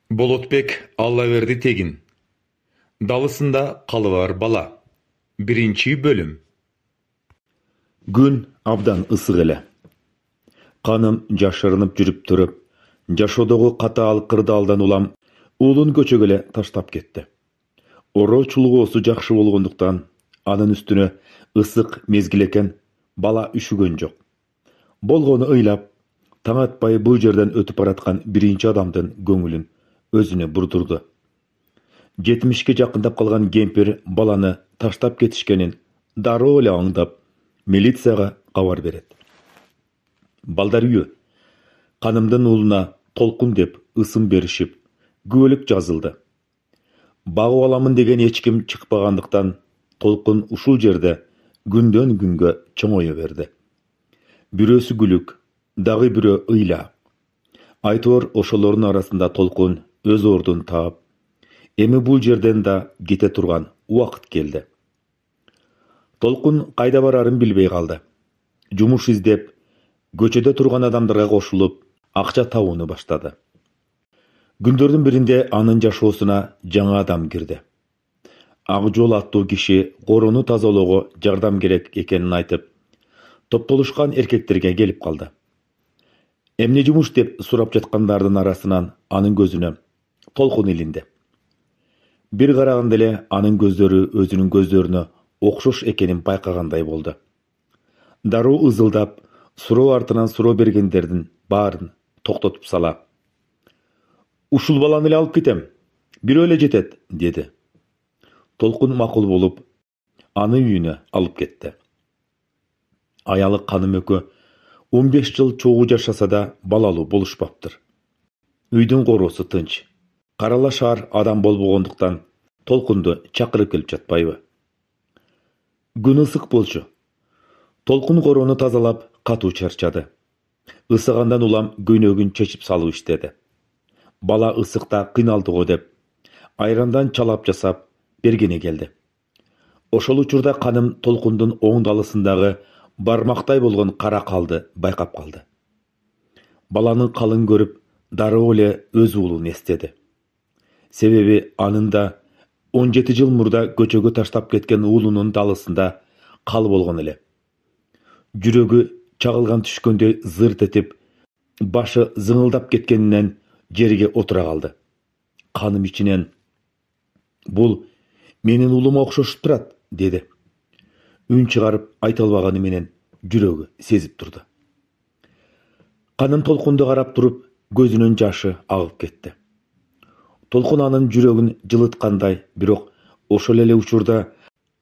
Болотбек Аллаверди тегин. Далысында қалывар бала. Биринчи бөлүм. Gün абдан ысык эле. Каным жашырынып жүрүп туруп, жашоодогу катаал кырдаалдан улам уулун көчөгө эле таштап кетти. Оро чулгоосу жакшы болгондуктан анын үстүнө ысык мезгил экен, бала үшүгөн жок. Болгону ыйлап, таң атпай бул жерден өтүп бараткан биринчи адамдын көңүлүн өзүнө бурдурду. 70ке жакындап калган кемпир баланы таштап кетишкенин дароо эле аңдап, милицияга кабар берет. Балдар үйү канымдын уулуна Толкун деп ысым беришип, күбөлүк жазылды. Багып аламын деген эч ким чыкпагандыктан Толкун ушул жерде күндөн күнгө чоңое берди. Бирөөсү күлүк, дагы бирөө ыйла. Айтор ошолордун арасында Толкун өз ордун таап, эми бул жерден да кете турган убакыт келди. Толкун кайда барарын билбей калды. Жумуш издеп, көчөдө турган адамдарга кошулуп, акча табууну баштады. Күндөрдүн биринде анын жашоосуна жаңа адам кирди. Ак жол аттуу киши корону тазалоого жардам керек экенин айтып, топтолушкан эркектерге келип калды. Эмне жумуш деп сурап жаткандардын арасынан анын көзүнө Толкун илинди. Бир караганда эле анын көздөрү өзүнүн көздөрүнө окшош экенин байкагандай болду. Дароо ызылдап, суроо артынан суроо бергендердин баарын токтотуп сала: "Ушул баланы эле алып кетем. Бирөө эле жетет", деди. Толкун макул болуп, аны үйүнө алып кетти. Аялы Каным экөө 15 жыл чогуу жашаса да балалуу болушпаптыр. Үйдүн короосу тынч. Карала шаар адам болбогондуктан Толкунду чакырып келип жатпайбы? Күн ысык болчу. Толкун короону тазалап, катуу чарчады. Ысыгандан улам көйнөгүн чечип салып иштеди. Бала ысыкта кыйналды го деп, айрандан чалап жасап бергени келди. Ошол учурда Каным Толкундун оң далысындагы бармактай болгон кара калды байкап калды. Баланын калын көрүп, дароо эле өз уулун эстеди. Себеби анын да 17 жыл мурда көчөгө таштап кеткен уулунун далысында калып болгон эле. Жүрөгү чагылган түшкөндөй зырт этип, башы зыңылдап кеткенинен жерге отура калды. Каным ичинен: "Бул менин уулума окшошуп турат", деди. Үн чыгарып айта албаганы менен жүрөгү сезип турду. Каным Толкунду карап туруп, көзүнүн жашы агып кетти. Толкун анын жүрөгүн жылыткандай, бирок ошол эле учурда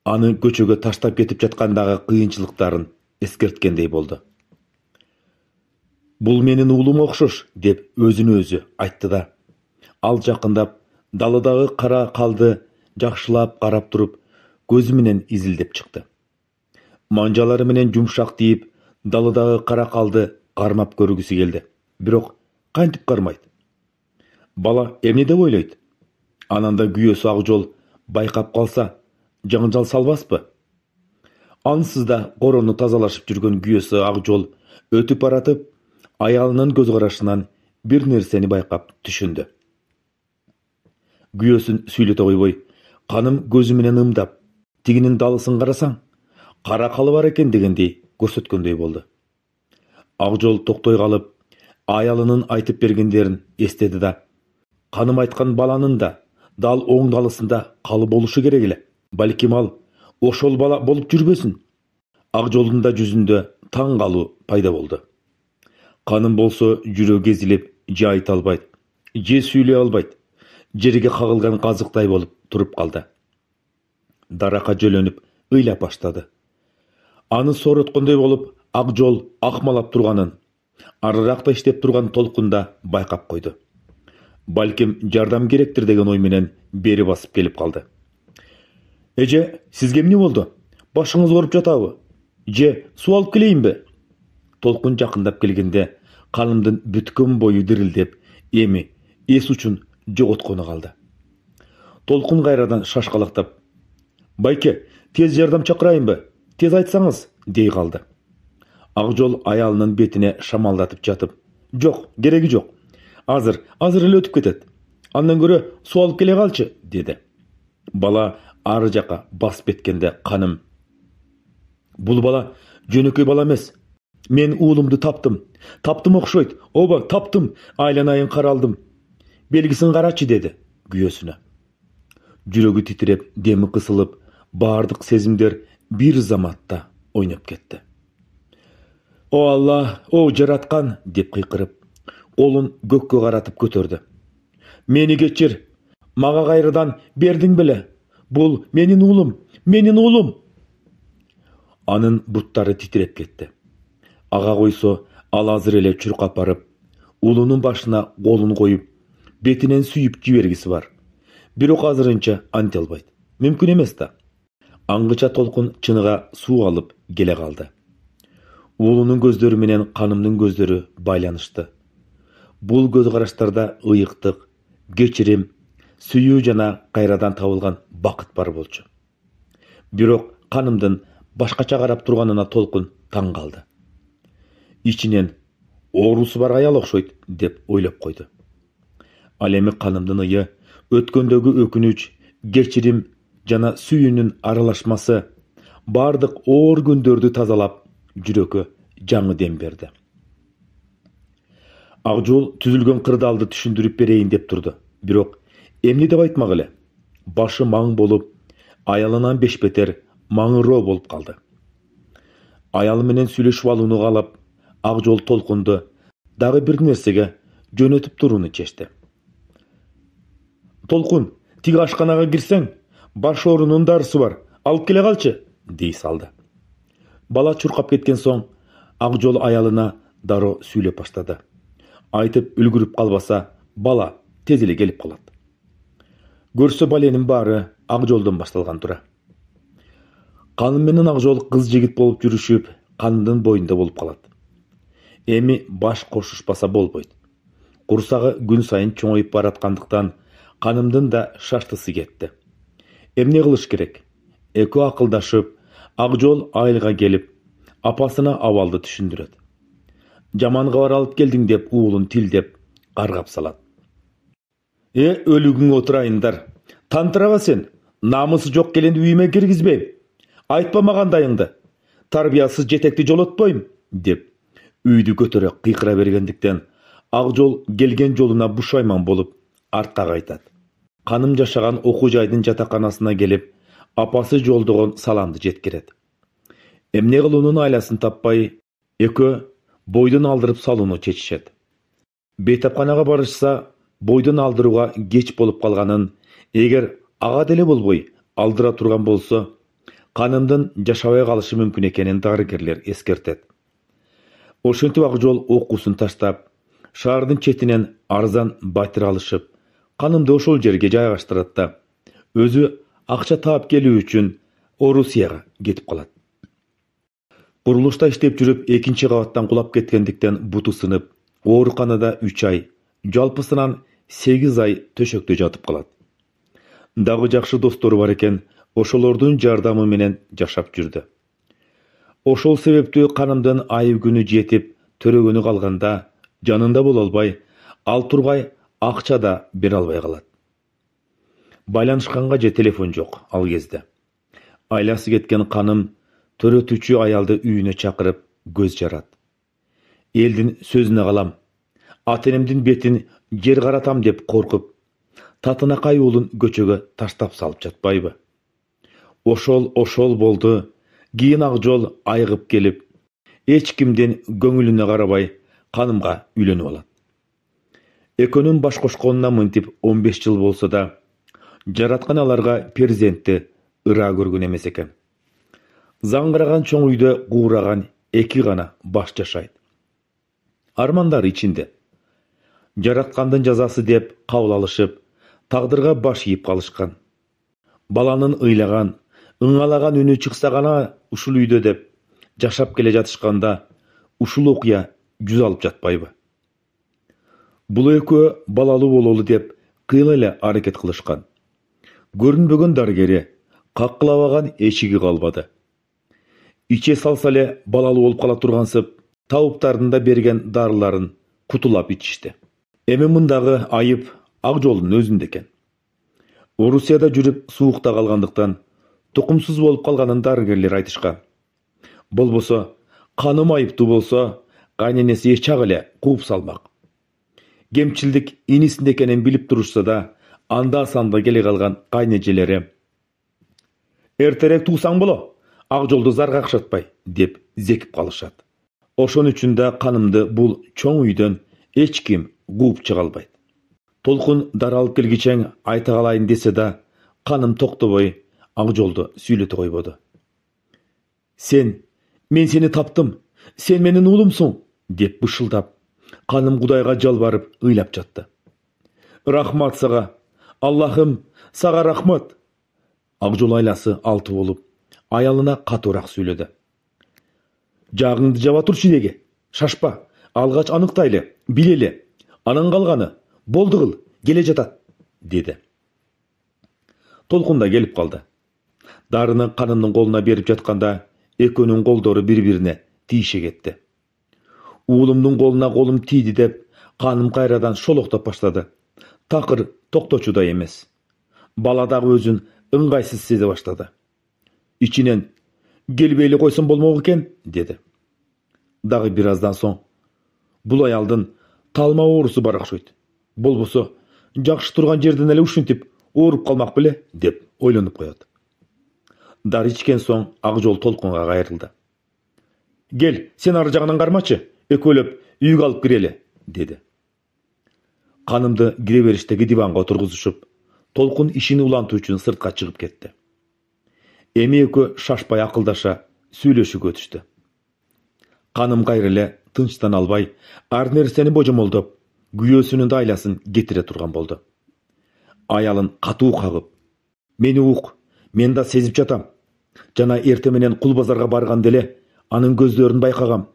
аны көчөгө таштап кетип жаткандагы кыйынчылыктарын эскерткендей болду. "Бул менин уулума окшош", деп өзүнө өзү айтты да, ал жакындап, далыдагы кара калды жакшылап карап туруп, көзү менен изилдеп чыкты. Манжалары менен жумшак тийип, далыдагы кара калды кармап көргүсү келди. Бирок кантип кармайт? Бала эмне деп ойлойт? Ананда күйөөсү ак жол байкап калса, жаңжал салбаспы? Ансыз да корону тазалашып жүргөн күйөөсү ак жол өтүп баратып, аялынын көз карашынан бир нерсени байкап түшүндү. Күйөөсүн сүйлөтө койбой, Каным көзү менен ымдап, тигинин далысын карасаң, кара калы бар экен дегендей көрсөткөндөй болду. Ак жол токтой калып, аялынын айтып бергендерин эстеди да, Каным айткан баланын да дал оң далысында калы болушу керек эле. Балким ал ошол бала болуп жүрбөсүн? Ак жолдун да жүзүндө таң калуу пайда болду. Каным болсо жүрөгү езилип, же айта албайт, же сүйлөй албайт. Жерге кагылган казыктай болуп туруп калды. Даракка жөлөнүп ыйлап баштады. Аны сороткондой болуп, ак жол акмалап турганын арыракта иштеп турган Толкунда байкап койду. Балким жардам керектир деген ой менен бери басып келип калды. "Эже, сизге эмне болду? Башыңыз ооруп жатабы? Же суу алып келейинби?" Толкун жакындап келгенде Канымдын бүткөн бою дирилдеп, эми эс учун жоготкону калды. Толкун кайрадан шашкалактап: "Байке, тез жардам чакырайынбы? Тез айтсаңыз", дей калды. Ак жол аялынын бетине шамалдатып жатып: "Жок, кереги жок. Азыр эле өтүп кетет. Андан көрө суу алып келе калчы, dedi. Бала ары жака басып кеткенде каным: "Бул бала жөнөкөй бала эмес. Мен уулумду таптым. Таптым окшойт. Оба, таптым. Айланайын каралдым. Белгисин карачы", dedi күйөөсүнө. Жүрөгү титиреп, деми кысылып, баардык сезимдер бир заматта ойноп кетти. "О Алла, о жараткан", деп кыйкырып, колун көккө каратып көтөрдү. "Мени кечир. Мага кайрадан бердиң беле? Бул менин уулум, менин уулум." Анын буттары титиреп кетти. Ага койсо, ал азыр эле чуркап барып, уулунун башына колун коюп, бетинен сүйүп жибергиси бар. Бирок азырынча анте албайт. Мүмкүн эмес да. Аңгыча толкун чыныга суу алып келе калды. Уулунун көздөрү менен канымдын көздөрү байланышты. Бул көз караштарда ыйыктык, кечирим, сүйүү жана кайрадан табылган бакыт бар болчу. Бирок канымдын башкача карап турганына толкун таң калды. Ичинен оорусу бар аял окшойт деп ойлоп койду. Ал эми канымдын ыйы өткөндөгү өкүнүч, кечирим жана сүйүүнүн аралашмасы бардык оор күндөрдү тазалап, жүрөккө жаңы дем берди. Акжол түзүлгөн кырдаалды түшүндүрүп берейин деп турду. Бирок эмне деп айтмак эле? Башы маң болуп, аялынан бешбетер маңыроо болуп калды. Аялы менен сүйлөшүп алууну каалап, Акжол толкунду дагы бир нерсеге жөнөтүп турууну чечти. "Толкун, тиги ашканага кирсең, баш оорунун дарысы бар. Алып келе калчы", дей салды. Бала чуркап кеткен соң, Акжол аялына дароо сүйлөп баштады. Айтып үлгүрүп калбаса, бала тез эле келип калат. Көрсө баленин баары Акжолдон башталган тура. Каным менен Акжол кыз жигит болуп жүрүшүп, канымдын боюнда болуп калат. Эми баш кошушпаса болбойт. Курсагы күн сайын чоңоюп бараткандыктан канымдын да шаштысы кетти. Эмне кылыш керек? Экөө акылдашып, Акжол айылга келип, апасына абалды түшүндүрөт. Жаман кабар алып келдиң деп уулун тилдеп, каргап салат. Өлүгүң отурайындар. Тантыраба сен. Намысы жок келенди үйүмө киргизбейм. Айтпа магандайыңды. Тарбиясыз жетекти жолотпойм, деп үйдү көтөрө кыйкыра бергендиктен Акжол келген жолуна бушайман болуп, артка кайтат. Каным жашаган окуу жайдын жатаканасына келип, апасы жолдогон саламды жеткирет. Эмне кылуунун айласын таппай, экөө бойдон алдырып салууну чечишет. Бейтапканага барышса, бойдон алдырууга кеч болуп калганын, эгер ага деле болбой алдыра турган болсо, канымдын жашабай калышы мүмкүн экенин дарыгерлер эскертет. Ошентип Акжол окуусун таштап, шаардын четинен арзан батир алышып, канымды ошол жерге жайгаштырат да, өзү акча таап келүү үчүн Орусияга кетип калат. Курулушта иштеп жүрүп, экинчи кабаттан кулап кеткендиктен буту сынып, ооруканада 3 ай, жалпысынан 8 ай төшөктө жатып калат. Дагы жакшы достору бар экен, ошолордун жардамы менен жашап жүрдү. Ошол себептүү канымдын айып күнү жетип, төрөгөнү калганда, жанында боло албай, ал тургай акча да бере албай калат. Байланышканга же телефон жок ал кезде. Айласы кеткен каным төрөтүүчү аялды үйүнө чакырып көз жарат. Элдин сөзүнө калам, ата-энемдин бетин жер каратам деп коркуп, татынакай уулун көчөгө таштап салып жатпайбы? Ошол болду. Кийин Акжол айыгып келип, эч кимдин көңүлүнө карабай, канымга үйлөнүп алат. Экөөнүн баш кошконуна мынтип 15 жыл болсо да, жараткан аларга перзентти ыраа көргөн эмес экен. Заңгыраган чоң үйдө куураган 2 гана баш жашайт. Армандар ичинде. Жараткандын жазасы деп кабыл алышып, тагдырга баш ийип калышкан. Баланын ыйлаган, ыңалаган үнү чыкса гана ушул үйдө деп жашап келе жатышканда, ушул окуя жүз алып жатпайбы? Бул экөө балалуу бололу деп кыйла эле аракет кылышкан. Көрүнбөгөн дарыгери, каккылабаган эшиги калбады. Иче салса эле балалуу болуп кала тургансып, табыптардын да берген дарыларын кутулап ичишти. Эми мындагы айып Акжолдун өзүндө экен. Орусияда жүрүп суукта калгандыктан тукумсуз болуп калганын дарыгерлер айтышкан. Болбосо каным айыптуу болсо, кайненеси чак эле кууп салмак. Кемчилдик инисинде экенин билип турушса да, анда-санда келе калган кайнежелери «Эртерээк туусаң боло, Акжолду зарга акшатпай» деп зекип калышат. Ошон үчүн да канымды бул чоң үйдөн эч ким кууп чыга албайт. Толкун даралып келгичең айта калайын десе да, каным токтобой Акжолду сүйлөтө койбоду. Мен сени таптым, сен менин уулумсуң деп бышылдап, каным Кудайга жалбарып ыйлап жатты. Рахмат сага, Аллахым, сага рахмат. Акжол айласы алты болуп, аялына катуураак сүйлөдү. Жагыңды жаба турчу деге, шашпа, алгач аныктайлы, билели, анан калганы болду кыл, келе жатат, деди. Толкун да келип калды. Дарыны канымдын колуна берип жатканда, экөөнүн колдору бири-бирине тийише кетти. Уулумдун колуна колум тийди деп, каным кайрадан шолоктоп баштады. Такыр токточудай эмес. Бала дагы өзүн ыңгайсыз сезе баштады. Ичинен келбей эле койсом болмок экен, деди. Дагы бир аздан соң бул аялдын талма оорусу бар окшойт. Болбосо жакшы турган жерден эле ушинтип ооруп калмак беле деп ойлонуп коет. Дары ичкен соң Акжол Толкунга кайрылды. Кел, сен ары жагынан кармачы, экөөлөп үйгө алып кирели, деди. Канымды кире бериштеги диванга отургузушуп, Толкун ишин улантуу үчүн сыртка чыгып кетти. Эми экөө шашпай акылдаша сүйлөшүүгө өтүштү. Каным кайра эле тынчтана албай, ар нерсени божомолдоп, күйөөсүнүн да айласын кетире турган болду. Аялын катуу кагып, мени ук, мен да сезип жатам. Жана эрте менен кул базарга барганда эле анын көздөрүн байкагам.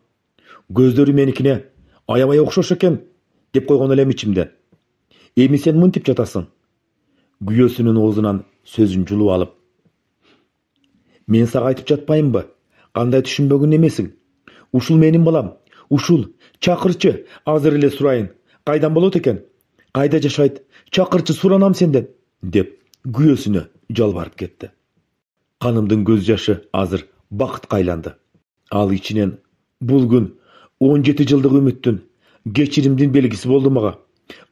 Көздөрү меникине аябай окшош экен деп койгон элем ичимде. Эми сен мынтип жатасың. Күйөөсүнүн оозунан сөзүн жулуп алып, мен сага айтып жатпаймынбы? Кандай түшүнбөгөн эмесиң? Ушул менин балам, ушул, чакырчы, азыр эле сурайын. Кайдан болот экен? Кайда жашайт? Чакырчы, суранам сенден, деп күйөөсүнө жалбарып кетти. Канымдын көз жашы азыр бакытка айланды. Ал ичинен бул күн 17 жылдык үмүттүн, кечиримдин белгиси болду мага.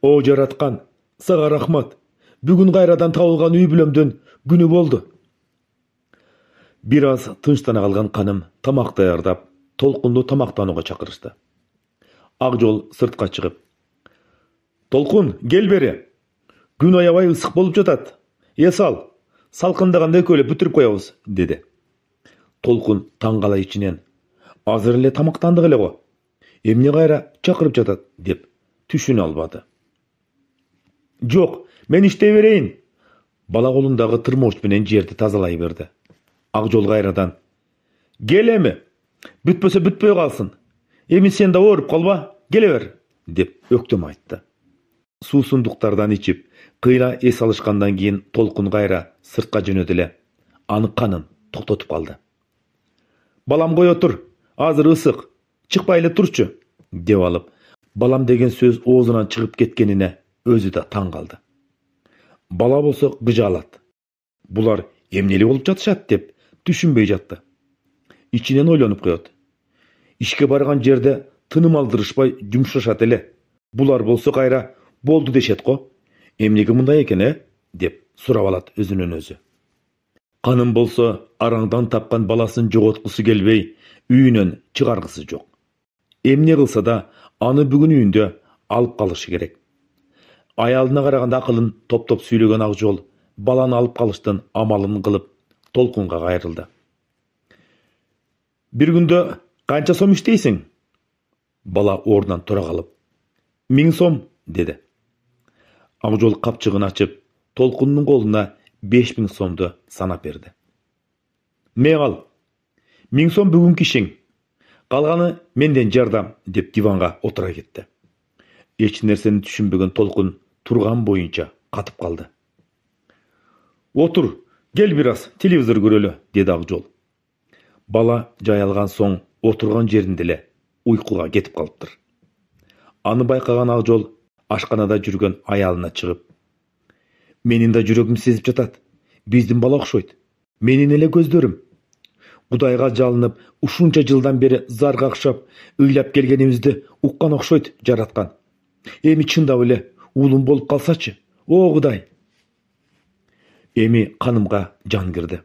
О жараткан, сага рахмат. Бүгүн кайрадан табылган үй бүлөмдүн күнү болду. Бир аз тынчтана калган каным тамак даярдап, Толкунду тамактанууга чакырышты. Акжол сыртка чыгып, Толкун, кел бери. Күн аябай ысык болуп жатат. Сал, салкындаганда экөөлөп бүтүрүп коебуз, деди. Толкун таң кала ичинен, азыр эле тамактандык эле го. Эмне кайра чакырып жатат, деп түшүнө албады. Жок, мен иштей берейин. Бала колундагы тырмооч менен жерди тазалай берди. Акжол кайрадан, кел эми, бүтпөсө бүтпөй калсын. Эми сен да ооруп калба, келе бер, деп өктөм айтты. Суусундуктардан ичип, кыйла эс алышкандан кийин Толкун кайра сыртка жөнөдү эле. Аны канын токтотуп калды. Балам кой отур, азыр ысык, чыкпай эле турчу, деп алып, балам деген сөз оозунан чыгып кеткенине өзү да таң калды. Бала болсо кыжаалат. Булар эмнели болуп жатышат деп түшүнбөй жатты. Ичинен ойлонуп коет. Ишке барган жерде тыным алдырышпай жумшашат эле. Булар болсо кайра болду дешет го. Эмнеге мындай экен, деп сурап алат өзүнөн өзү. Каным болсо араңдан тапкан баласын жоготкусу келбей, үйүнөн чыгаргысы жок. Эмне кылса да аны бүгүн үйүндө алып калышы керек. Аялына караганда акылын топтоп сүйлөгөн Акжол баланы алып калыштын амалын кылып Толкунга кайрылды. Бир күндө канча сом иштейсиң? Бала ордунан тура калып, 1000 сом, деди. Акжол капчыгын ачып, Толкундун колуна 5000 сомду санап берди. Мегал, 1000 сом бүгүнкү ишиң. Калганы менден жардам, деп диванга отура кетти. Эч нерсени түшүнбөгөн Толкун турган боюнча катып калды. Отур, кел бир аз телевизор көрөлү, деди Акжол. Бала жайылган соң отурган жеринде эле уйкуга кетип калыптыр. Аны байкаган Акжол ашканада жүргөн аялына чыгып: "Менин да жүрөгүм сезип жатат. Биздин бала окшойт. Менин эле көздөрүм. Кудайга жалынып, ушунча жылдан бери зар какшап, ыйлап келгенибизди уккан окшойт жараткан. Эми чындап эле уулум болуп калсачы, о Кудай!" Эми канымга жан кирди.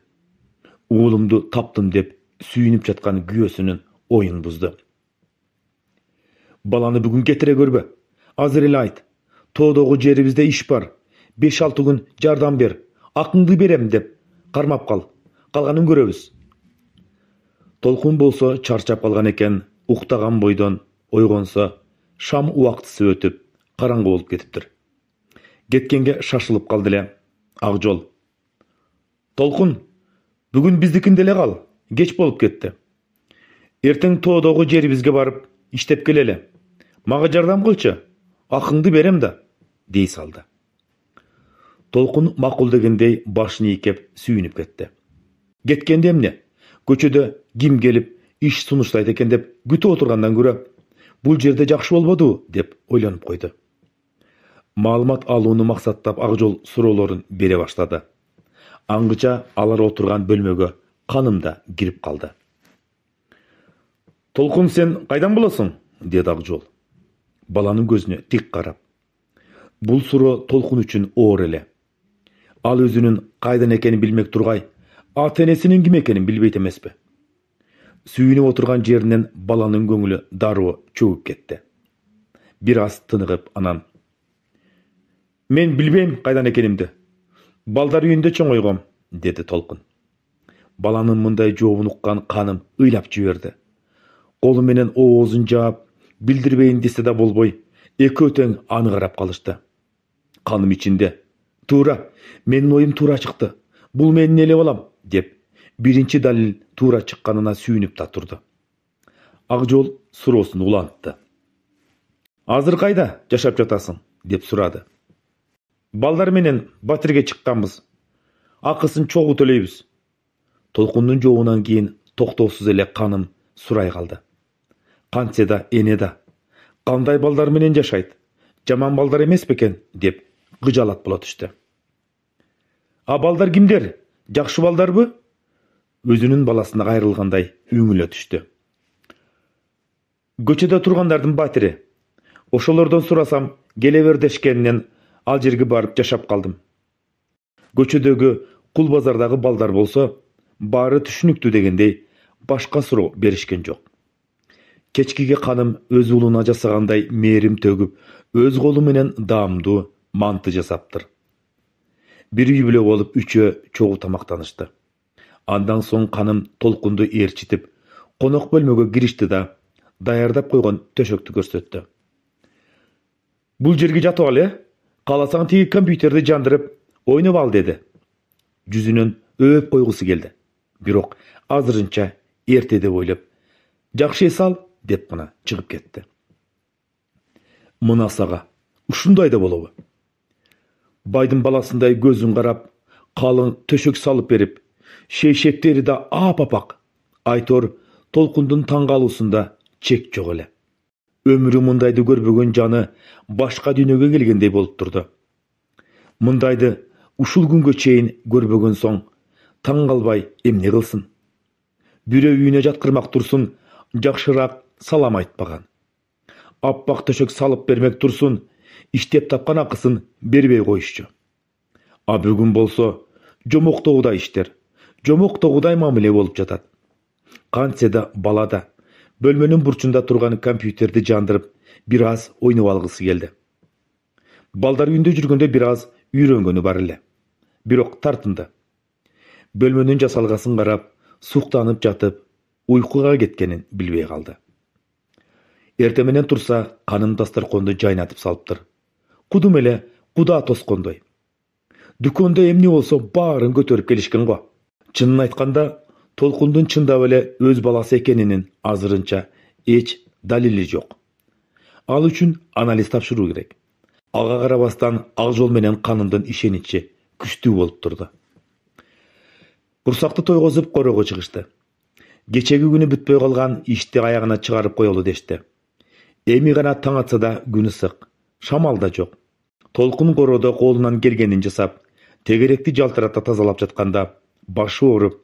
Уулумду таптым деп сүйүнүп жаткан күйөөсүнүн оюн бузду. "Баланы бүгүн кетире көрбө. Азыр эле айт. Тоодогу жерибизде иш бар. 5-6 күн жардам бер. Акыңды берем деп кармап кал. Калганын көрөбүз." Толкун болсо чарчап калган экен, уктаган бойдон ойгонсо, шам убактысы өтүп, караңгы болуп кетиптир. Кеткенге шашылып калды эле. Ак жол: "Толкун, бүгүн биздикинде эле кал. Кеч болуп кетти. Эртең тоодогу жерибизге барып, иштеп келели. Мага жардам кылчы. Акыңды берем да", дей салды. Толкун макул дегендей башын ийкеп сүйүнүп кетти. Кеткенде эмне? Көчөдө ким келип иш сунуштайт экен деп күтүп отургандан көрө, бул жерде жакшы болбодубу деп ойлонуп койду. Маалымат алууну максаттап ак жол суроолорун бере баштады. Аңгыча алар отурган бөлмөгө каным да кирип калды. "Толкун, сен кайдан болосуң?" деди ак жол, баланын көзүнө тик карап. Бул суроо Толкун үчүн оор эле. Ал өзүнүн кайдан экенин билмек тургай, ата-энесинин ким экенин билбейт эмеспи? Сүйүнүп отурган жеринен баланын көңүлү дароо чөгүп кетти. Бир аз тыныгып, анан: "Мен билбейм кайдан экенимди. Балдар үйүндө чоңойгом", деди Толкун. Баланын мындай жообун уккан каным ыйлап жиберди. Колу менен оозун жаап, билдирбейин десе да болбой, экөө тең аны карап калышты. Каным ичинде: "Туура, менин оюм туура чыкты. Бул менин эле балам", деп биринчи далил туура чыкканына сүйүнүп да турду. Ак жол суроосун улантты. "Азыр кайда жашап жатасың?" деп сурады. "Балдар менен батирге чыкканбыз. Акысын чогуу төлөйбүз". Толкундун жообунан кийин токтоосуз эле каным сурай калды. "Кантсе да эне да. Кандай балдар менен жашайт? Жаман балдар эмес бекен?" деп кыжалат боло түштү. "А балдар кимдер? Жакшы балдарбы?" Өзүнүн баласына кайрылгандай үңүлө түштү. "Көчөдө тургандардын батири. Ошолордон сурасам, келе бер дешкенинен ал жерге барып жашап калдым. Көчөдөгү кул базардагы балдар болсо, баары түшүнүктүү дегендей башка суроо беришкен жок. Кечкиге каным өз уулуна жасагандай мээрим төгүп, өз колу менен даамдуу манты жасаптыр. Бир үй бүлө болуп үчөө чогуу тамактанышты. Андан соң каным Толкунду ээрчитип, конок бөлмөгө киришти да даярдап койгон төшөктү көрсөттү. "Бул жерге жатып ал, кааласаң тиги компьютерди жандырып, ойноп ал", деди. Жүзүнөн өөп койгусу келди. Бирок азырынча эрте деп ойлоп, "Жакшы эс ал", деп гана чыгып кетти. Мына сага ушундай да болобу? Байдын баласындай көзүн карап, калың төшөк салып берип, шейшектери да ап-апак. Айтор Толкундун таң калуусунда чек жок эле. Өмүрү мындайды көрбөгөн жаны башка дүйнөгө келгендей болуп турду. Мындайды ушул күнгө чейин көрбөгөн соң таң калбай эмне кылсын? Бирөө үйүнө жаткырмак турсун, жакшыраак салам айтпаган. Аппак төшөк салып бермек турсун, иштеп тапкан акысын бербей коюшчу. А бүгүн болсо жомоктогудай иштер, жомоктогудай мамиле болуп жатат. Кантсе да бала да бөлмөнүн бурчунда турган компьютерди жандырып, бир аз ойноп алгысы келди. Балдар үйүндө жүргөндө бир аз үйрөнгөнү бар эле. Бирок тартынды. Бөлмөнүн жасалгасын карап, суктанып жатып, уйкуга кеткенин билбей калды. Эртең менен турса, каным дасторконду жайнатып салыптыр. Кудум эле куда тоскондой. Дүкөндө эмне болсо баарын көтөрүп келишкен го. Чынын айтканда, Толкундун чындап эле өз баласы экенинин азырынча эч далили жок. Ал үчүн анализ тапшыруу керек. Ага карабастан ак жол менен канымдын ишеничи күчтүү болуп турду. Курсакты тойгозуп корого чыгышты. Кечеги күнү бүтпөй калган ишти аягына чыгарып коелу дешти. Эми гана таң атса да күн ысык. Шамал да жок. Толкун короодо колунан келгенин жасап, тегеректи жалтырата тазалап жатканда башы ооруп,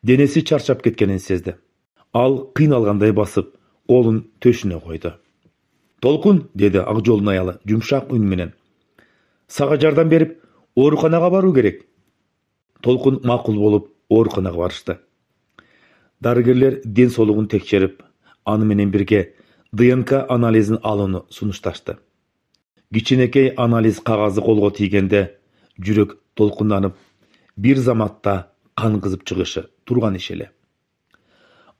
денеси чарчап кеткенин сезди. Ал кыйналгандай басып, колун төшүнө койду. Толкун, деди ак жолдун аялы жумшак үн менен. Сага жардам берип, ооруканага баруу керек. Толкун макул болуп, ооруканага барышты. Дарыгерлер ден соолугун текшерип, аны менен бирге ДНК анализин алууну сунушташты. Кичинекей анализ кагазы колго тийгенде жүрөк толкунданып, бир заматта кан кызып чыгышы турган иш эле.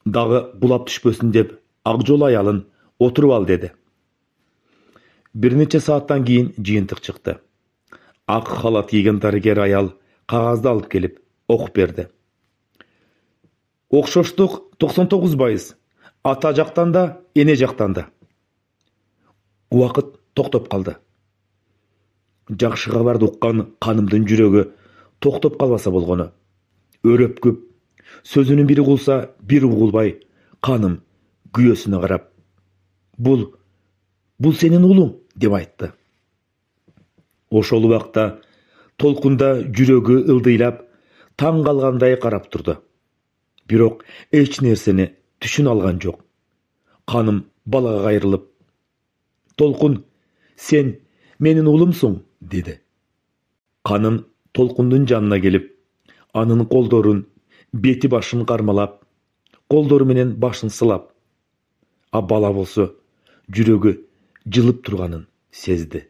Дагы кулап түшпөсүн деп, ак жол аялын отуруп ал деди. Бир нече сааттан кийин жыйынтык чыкты. Ак халат кийген дарыгер аял кагазды алып келип окуп берди. Окшоштук 99%. Ата жактан да, эне жактан да. Убакыт токтоп калды. Жакшы кабарды уккан канымдын жүрөгү токтоп калбаса болгону. Өрөп көп. Сөзүнүн бири кулса, бири угулбай, каным күйөөсүнө карап, бул сенин уулуң деп айтты. Ошол убакта толкунда жүрөгү ылдыйлап, таң калгандай карап турду. Бирок эч нерсени түшүнө алган жок. Каным балага кайрылып, толкун, сен менин уулумсуң, деди. Каным толкундун жанына келип, анын колдорун, бети башын кармалап, колдору менен башын сылап, а бала болсо жүрөгү жылып турганын сезди.